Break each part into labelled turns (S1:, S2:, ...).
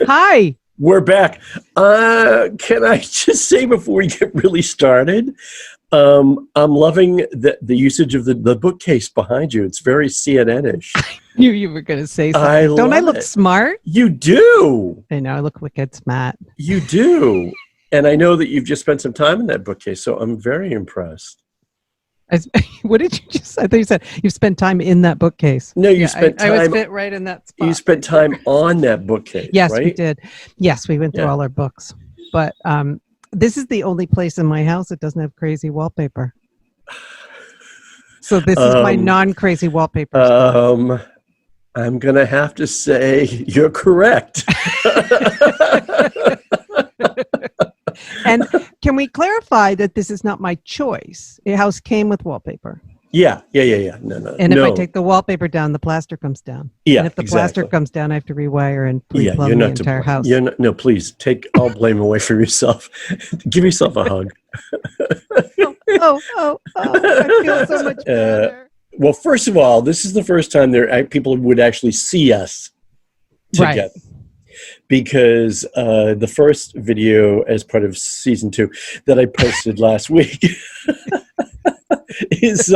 S1: Hi.
S2: We're back. Can I just say before we get really started, I'm loving the usage of the bookcase behind you. It's very CNN-ish.
S1: Knew you were going to say something. Don't I look smart?
S2: You do.
S1: I know. I look wicked smart.
S2: You do. And I know that you've just spent some time in that bookcase, so I'm very impressed.
S1: What did you just say? I thought you said you spent time in that bookcase.
S2: No, you spent time.
S1: I was fit right in that spot.
S2: You spent time on that bookcase,
S1: yes,
S2: right?
S1: we did. Yes, we went through all our books. But this is the only place in my house that doesn't have crazy wallpaper. So this is my non-crazy wallpaper.
S2: I'm going to have to say you're correct.
S1: And can we clarify that this is not my choice? The house came with wallpaper.
S2: Yeah. No.
S1: And if I take the wallpaper down, the plaster comes down.
S2: Yeah,
S1: and if the plaster comes down, I have to rewire and replumb the entire house.
S2: No, please take all blame away from yourself. Give yourself a hug.
S1: Oh! I feel so much better.
S2: Well, first of all, this is the first time people would actually see us together. Right. Because the first video as part of season 2 that I posted last week is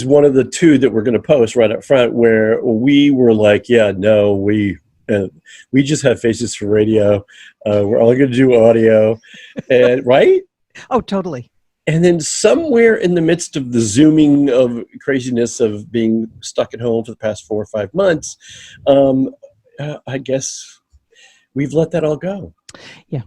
S2: one of the 2 that we're going to post right up front, where we were like, we just have faces for radio. We're all going to do audio, and right?
S1: Oh, totally.
S2: And then somewhere in the midst of the zooming of craziness of being stuck at home for the past 4 or 5 months, I guess we've let that all go. Yeah.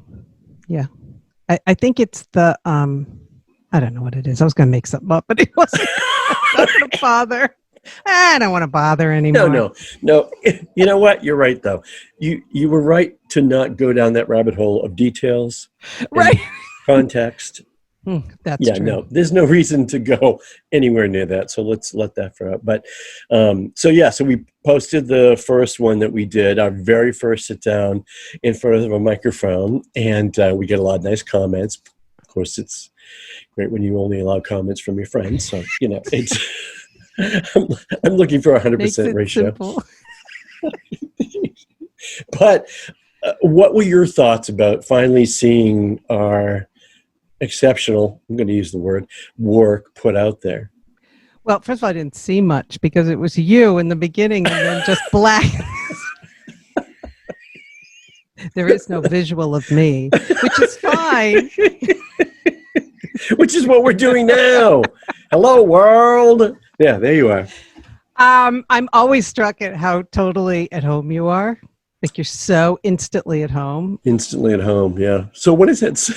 S1: I think it's the, I don't know what it is. I was going to make something up, but it wasn't. I'm not going to bother. I don't want to bother anymore.
S2: No. You know what? You're right, though. You were right to not go down that rabbit hole of details.
S1: Right.
S2: Context.
S1: That's true.
S2: No, there's no reason to go anywhere near that. So let's let that for out. But so we posted the first one that we did, our very first sit down in front of a microphone, and we get a lot of nice comments. Of course, it's great when you only allow comments from your friends. So it's I'm looking for 100% ratio. But what were your thoughts about finally seeing our exceptional, I'm going to use the word, work put out there?
S1: Well, first of all, I didn't see much because it was you in the beginning and then just black. There is no visual of me, which is fine.
S2: Which is what we're doing now. Hello, world. Yeah, there you are.
S1: I'm always struck at how totally at home you are. Like you're so instantly at home.
S2: Instantly at home, yeah. So what does that say?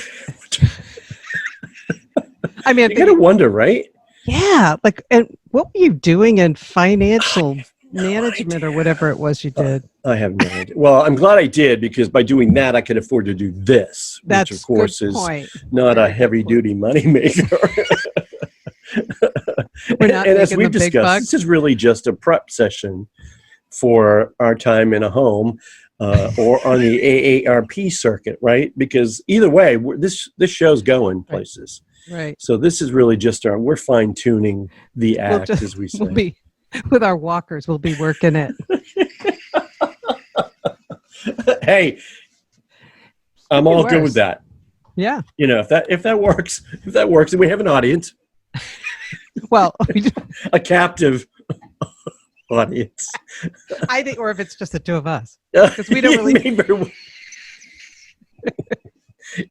S1: I mean,
S2: you gotta wonder, right?
S1: Yeah, and what were you doing in financial management or whatever it was you did?
S2: I have no idea. Well, I'm glad I did, because by doing that, I could afford to do this, which of course is not a heavy-duty moneymaker.
S1: We're not
S2: and as we've discussed, this is really just a prep session for our time in a home or on the AARP circuit, right? Because either way, this show's going places.
S1: Right.
S2: So this is really just we're fine-tuning the act, as we say.
S1: With our walkers, we'll be working it.
S2: Hey, I'm all good with that.
S1: Yeah.
S2: If that works, and we have an audience.
S1: Well,
S2: a captive audience.
S1: I think, or if it's just the 2 of us, because we don't really.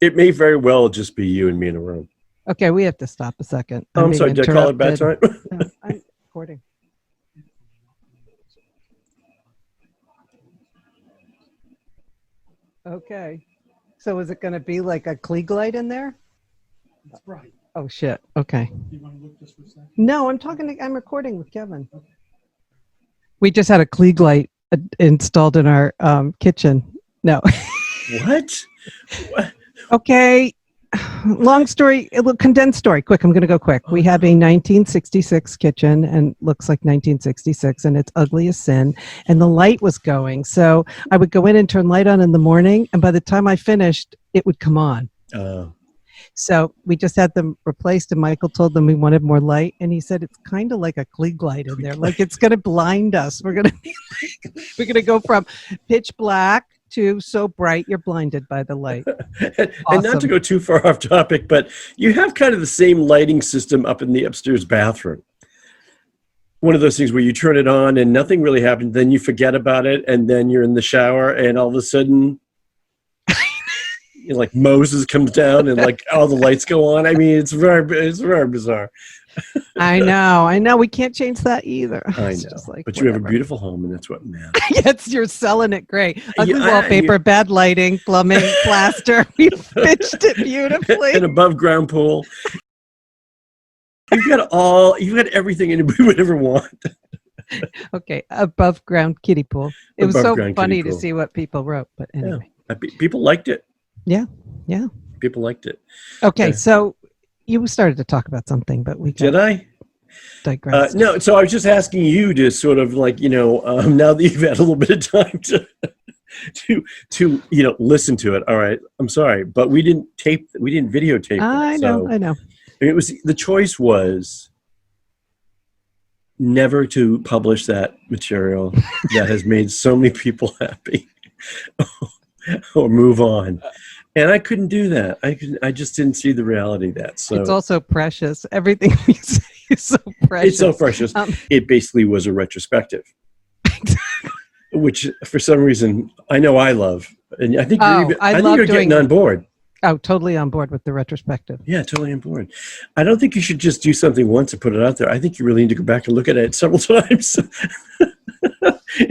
S2: It may very well just be you and me in a room.
S1: Okay, we have to stop a second.
S2: I'm sorry, did I call it bad time?
S1: No, I'm recording. Okay. So is it going to be like a Klieg light in there?
S3: That's right.
S1: Oh, shit. Okay.
S3: Do you want to look just for a second?
S1: No, I'm recording with Kevin. Okay. We just had a Klieg light installed in our kitchen. No.
S2: What?
S1: Okay. Long story, condensed story. Quick, I'm going to go quick. We have a 1966 kitchen and looks like 1966, and it's ugly as sin. And the light was going. So I would go in and turn light on in the morning, and by the time I finished, it would come on. So we just had them replaced, and Michael told them we wanted more light, and he said it's kind of like a Klieg light in there, like it's going to blind us. We're going to go from pitch black too, so bright you're blinded by the light.
S2: And not to
S1: Awesome.
S2: go too far off topic, but you have kind of the same lighting system up in the upstairs bathroom. One of those things where you turn it on and nothing really happens, then you forget about it, and then you're in the shower, and all of a sudden, like Moses comes down, and like all the lights go on. I mean, it's very bizarre.
S1: I know. We can't change that either.
S2: I
S1: It's
S2: know,
S1: just like,
S2: but you have a
S1: whatever.
S2: beautiful home, and that's what matters.
S1: Yes, you're selling it great. Ugly
S2: Yeah,
S1: wallpaper, bad lighting, plumbing, plaster. We pitched it beautifully.
S2: An above ground pool. You've got everything anybody would ever want.
S1: Okay, above ground kiddie pool. It was
S2: Above
S1: so
S2: ground
S1: funny
S2: kiddie
S1: to
S2: pool.
S1: see what people wrote, but anyway.
S2: People liked it.
S1: Yeah.
S2: People liked it.
S1: Okay,
S2: Yeah.
S1: so you started to talk about something, but we
S2: Did I?
S1: digress.
S2: No. So I was just asking you to sort of like, now that you've had a little bit of time to listen to it. All right. I'm sorry, but we didn't videotape.
S1: I know.
S2: The choice was never to publish that material that has made so many people happy or move on. And I couldn't do that. I just didn't see the reality of that. So
S1: It's also precious. Everything we say is so precious.
S2: it's so precious. It basically was a retrospective, which for some reason I know I love. And I think you're getting on board.
S1: Oh, totally on board with the retrospective.
S2: Yeah, totally on board. I don't think you should just do something once and put it out there. I think you really need to go back and look at it several times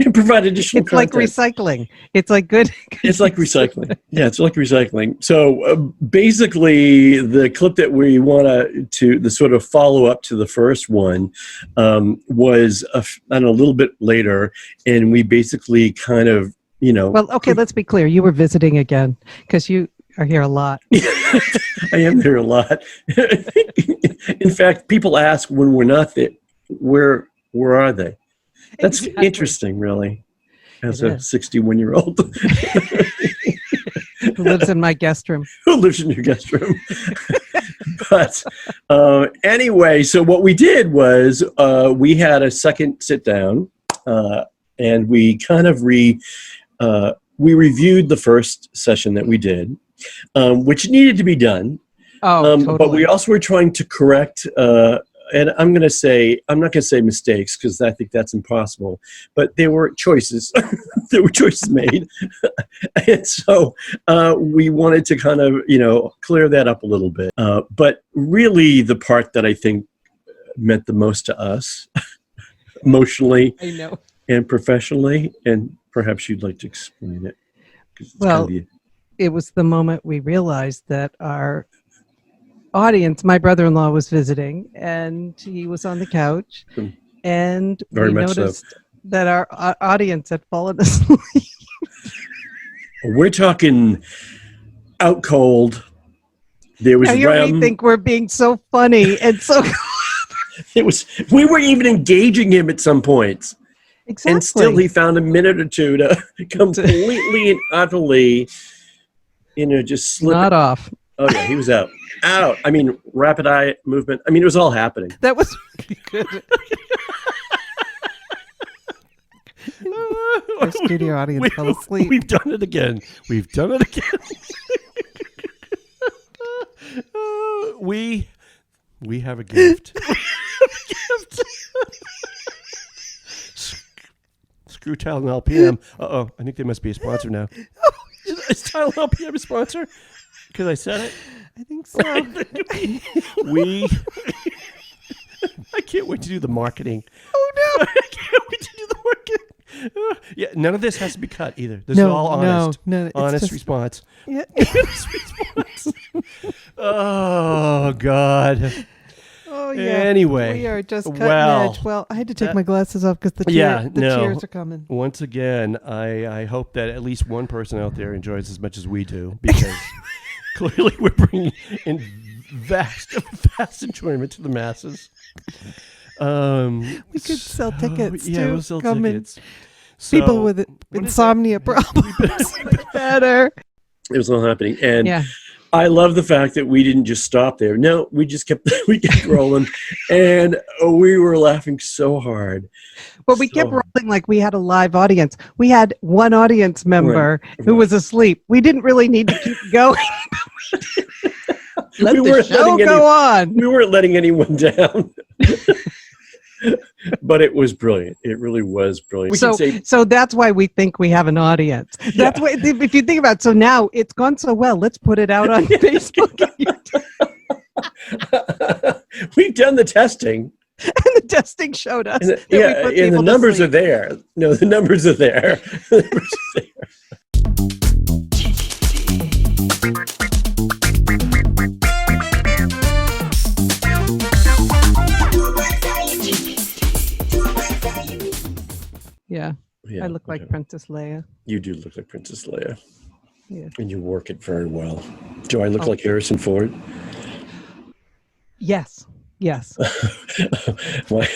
S2: and provide additional
S1: It's like
S2: content.
S1: recycling. It's like good.
S2: It's like recycling. Yeah, it's like recycling. So basically, the clip that we want to the sort of follow up to the first one was a little bit later, and we basically kind of
S1: Well, okay, let's be clear. You were visiting again because you are here a lot.
S2: I am there a lot. In fact, people ask when we're not there, where are they? That's
S1: Exactly.
S2: interesting, really, as
S1: It
S2: a
S1: is.
S2: 61-year-old
S1: Who lives in my guest room.
S2: who lives in your guest room. But anyway, so what we did was we had a second sit down, and we kind of we reviewed the first session that we did, which needed to be done.
S1: Oh, totally.
S2: But we also were trying to correct, and I'm not going to say mistakes because I think that's impossible, but there were choices. There were choices made. And so we wanted to kind of, clear that up a little bit. But really the part that I think meant the most to us, emotionally
S1: I know.
S2: and professionally, and perhaps you'd like to explain it. 'Cause it's
S1: Well,
S2: kind of
S1: it was the moment we realized that our audience, my brother-in-law was visiting and he was on the couch
S2: Hmm.
S1: and
S2: Very
S1: we
S2: much so.
S1: noticed that our audience had fallen asleep.
S2: we're talking out cold. There was
S1: Now you already think we're being so funny and so
S2: we were even engaging him at some points.
S1: exactly.
S2: And still he found a minute or two to completely and utterly, just slip.
S1: not off.
S2: Oh yeah, he was out. I mean, rapid eye movement. I mean, it was all happening.
S1: That was really good. Our studio audience fell asleep.
S2: We've done it again. We have a gift. Screw Tylenol LPM. Uh-oh, I think they must be a sponsor now. Is Tylenol LPM a sponsor? Because I said it.
S1: I think so.
S2: I can't wait to do the marketing.
S1: Oh no.
S2: I can't wait to do the marketing. Yeah, none of this has to be cut either. This is all honest.
S1: No, it's
S2: Honest
S1: just-
S2: response.
S1: Yeah.
S2: Honest response. Oh, God.
S1: Oh yeah.
S2: Anyway,
S1: we are just cutting
S2: well,
S1: edge. Well, I had to take
S2: that-
S1: my glasses off because the cheers are coming.
S2: Once again, I hope that at least one person out there enjoys as much as we do, because clearly we're bringing in vast enjoyment to the masses.
S1: We could sell tickets
S2: Yeah,
S1: too.
S2: we'll sell
S1: Come in.
S2: tickets.
S1: People
S2: So,
S1: with
S2: what is
S1: insomnia problems. Better.
S2: it was all happening, and
S1: Yeah.
S2: I love the fact that we didn't just stop there. No, we just kept rolling, and we were laughing so hard.
S1: But we kept rolling like we had a live audience. We had one audience member who was asleep. We didn't really need to keep going. Let the show go on.
S2: We weren't letting anyone down. But it was brilliant. It really was brilliant.
S1: So that's why we think we have an audience. That's why, if you think about it, so now it's gone so well. Let's put it out on Facebook.
S2: We've done the testing.
S1: And the testing showed us.
S2: And the numbers are there. No, the numbers are there. The numbers are there.
S1: Yeah, I look like Princess Leia.
S2: You do look like Princess Leia.
S1: Yeah.
S2: And you work it very well. Do I look like Harrison Ford?
S1: Yes.
S2: My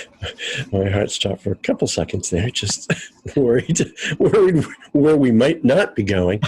S2: heart stopped for a couple seconds there, just worried where we might not be going.